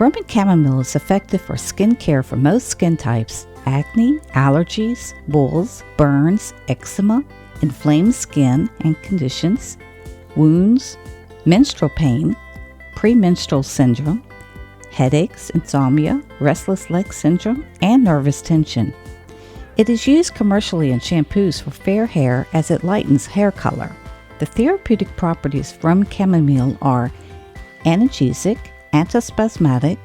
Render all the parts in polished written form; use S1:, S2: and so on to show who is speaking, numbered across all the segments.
S1: Roman chamomile is effective for skin care for most skin types: acne, allergies, boils, burns, eczema, inflamed skin and conditions, wounds, menstrual pain, premenstrual syndrome, headaches, insomnia, restless leg syndrome, and nervous tension. It is used commercially in shampoos for fair hair as it lightens hair color. The therapeutic properties from chamomile are analgesic, antispasmodic,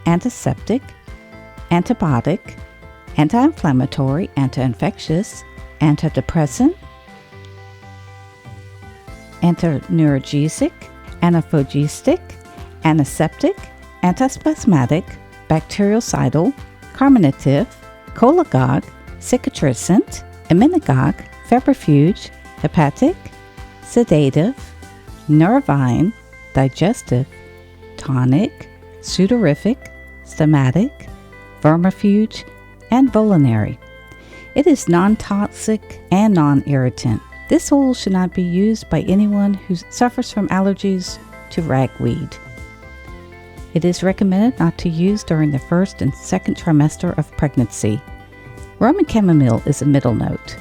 S1: antiseptic, antibiotic, anti-inflammatory, anti-infectious, antidepressant, antineurogesic, anaphogestic, antiseptic, antispasmodic, bactericidal, carminative, cholagogue, cicatrisant, emmenagogue, febrifuge, hepatic, sedative, nervine, digestive, tonic, sudorific, stomatic, vermifuge, and vulnerary. It is non-toxic and non-irritant. This oil should not be used by anyone who suffers from allergies to ragweed. It is recommended not to use during the first and second trimester of pregnancy. Roman chamomile is a middle note.